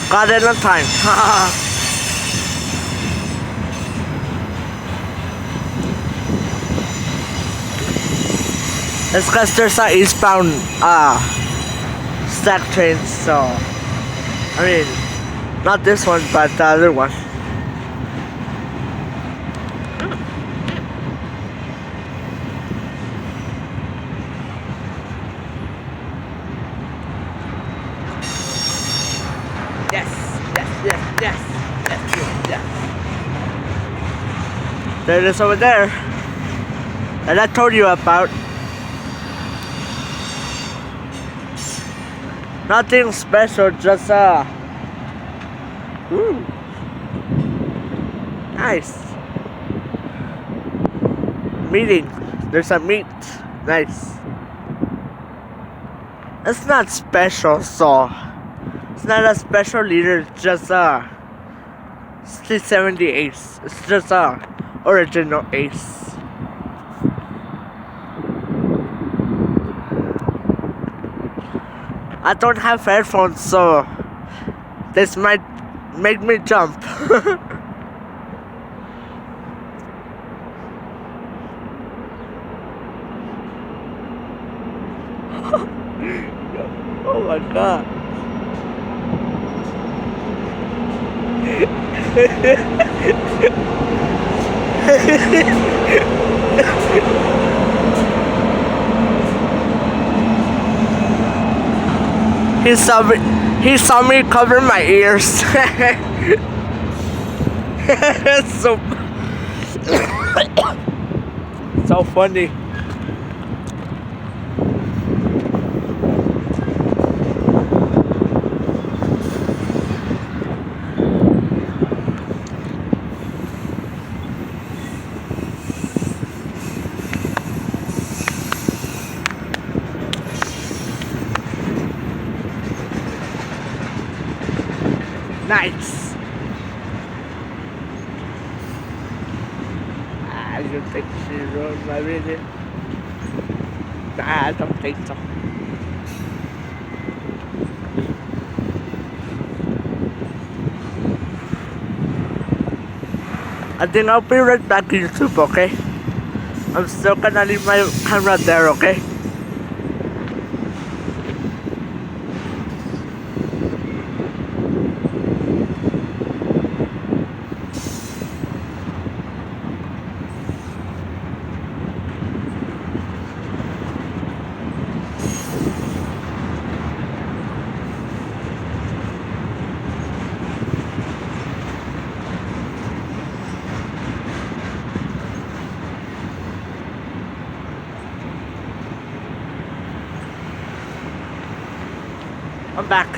Got it on time. It's because there's a eastbound stack train, so I mean not this one but the other one. Yes. There it is over there. And I told you about. Nothing special, just ooh, nice. Meeting. There's a meet. Nice. It's not special, so it's not a special leader, just C78. It's just original ace. I don't have headphones, so this might make me jump. Oh my god. He saw me cover my ears. so so funny. Nice. You think she ruined my video? Nah, I don't think so. I think I'll be right back to YouTube, okay? I'm still gonna leave my camera there, okay? I'm back.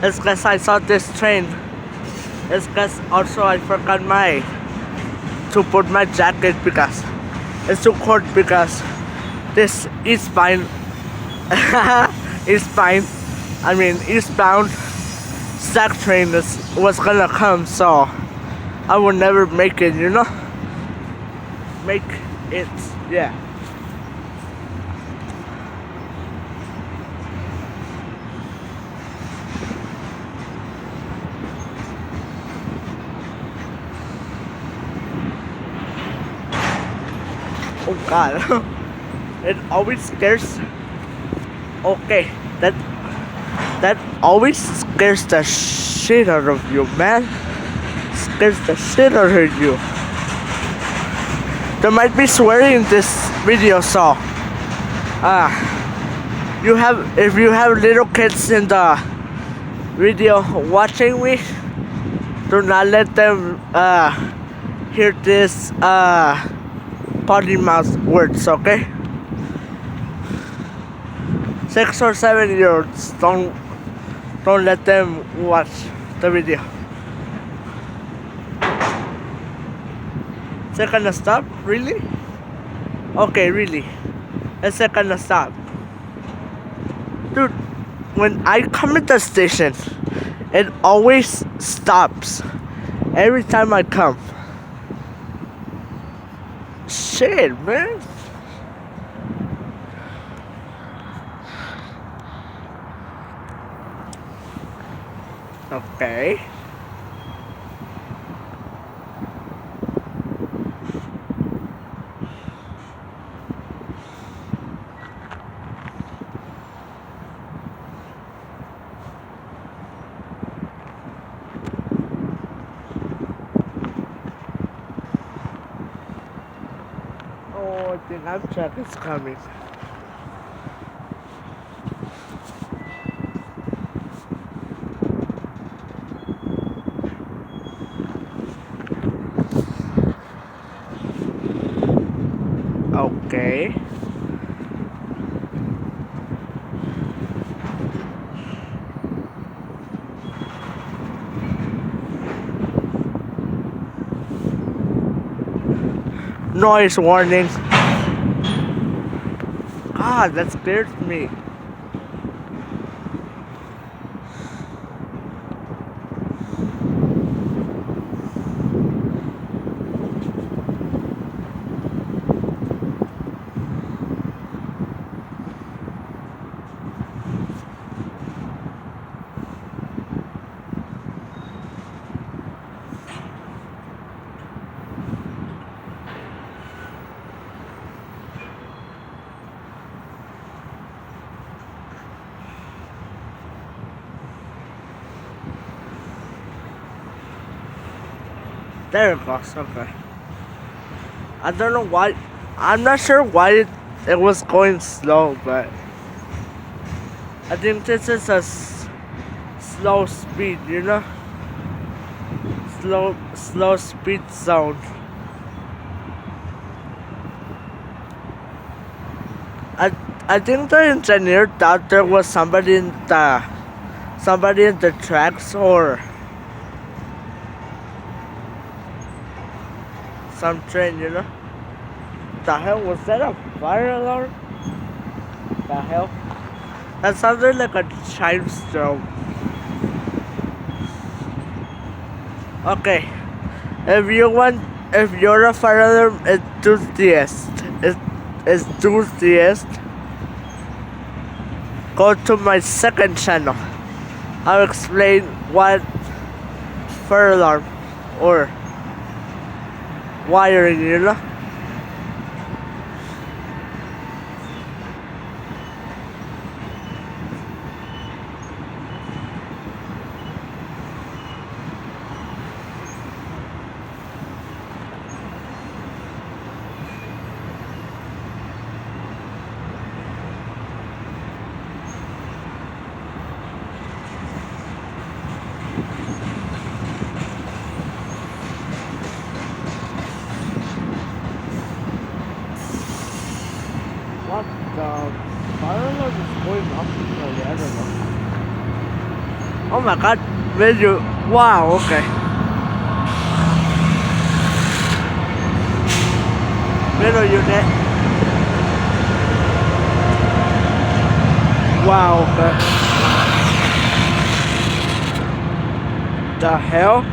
It's because I saw this train. It's because also I forgot to put my jacket because it's too cold because this eastbound eastbound stack train was gonna come, so I would never make it, you know? Make it, yeah. Oh god. It always scares. Okay, that always scares the shit out of you, man. Scares the shit out of you. There might be swearing in this video, so if you have little kids in the video watching me, do not let them hear this potty mouth words, okay? 6 or 7 year olds, don't let them watch the video. Is it gonna stop? Really? Okay, really. Is it gonna stop? Dude, when I come at the station, it always stops. Every time I come. Shit, man. Okay. Oh, I think Amtrak is coming. Okay. Noise warning. God, that scares me. There it goes. Okay. I don't know why. I'm not sure why it was going slow, but I think this is a slow speed, you know? Slow speed zone. I I think the engineer thought there was somebody in the tracks or some train, you know? The hell was that, a fire alarm? The hell? That sounded like a chime stroke. Okay. If you're a fire alarm enthusiast, go to my second channel. I'll explain what fire alarm or wiring, you know? What the fire alarm is going off slowly? I don't know. Oh my god, wow, okay. Middle unit. Wow, okay. The hell?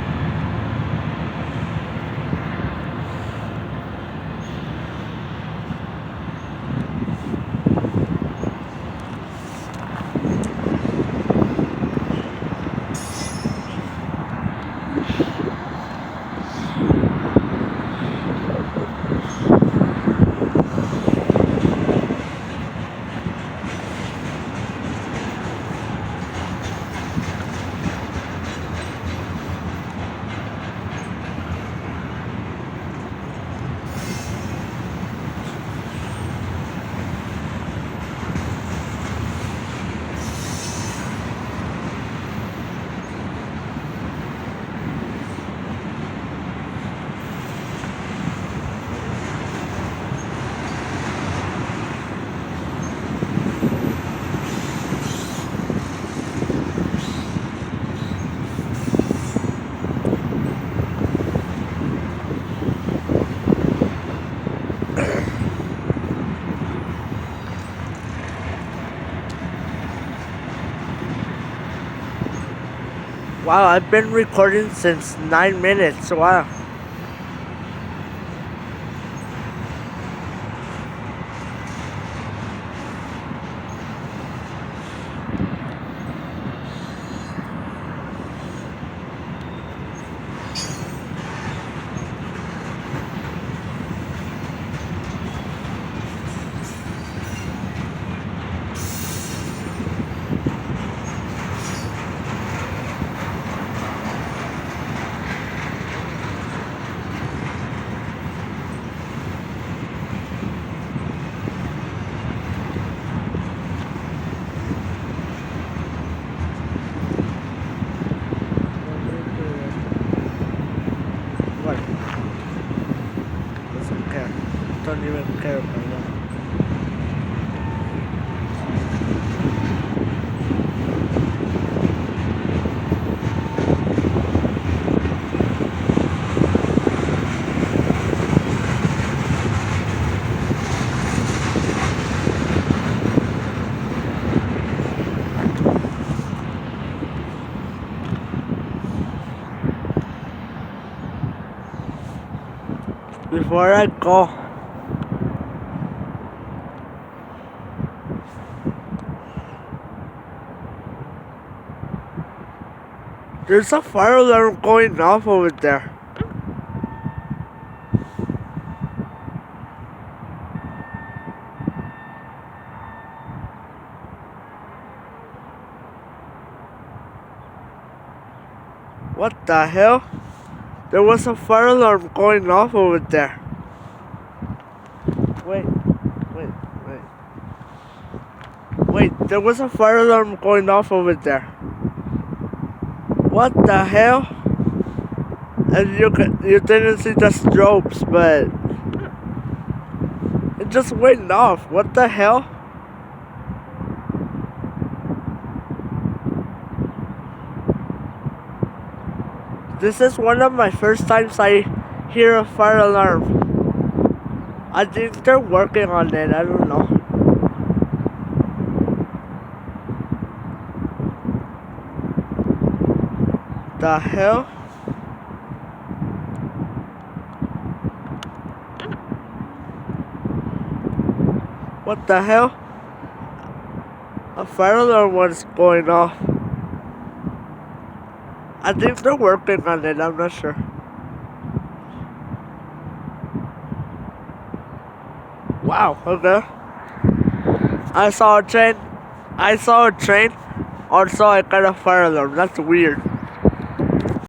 Wow, I've been recording since 9 minutes. Wow. care about that. Before I go, there's a fire alarm going off over there. What the hell? There was a fire alarm going off over there. Wait, wait, wait. Wait, there was a fire alarm going off over there. What the hell? And you didn't see the strobes, but it just went off. What the hell? This is one of my first times I hear a fire alarm. I think they're working on it, I don't know. The hell? What the hell? A fire alarm was going off. I think they're working on it, I'm not sure. Wow, okay. I saw a train. Also I got a fire alarm. That's weird.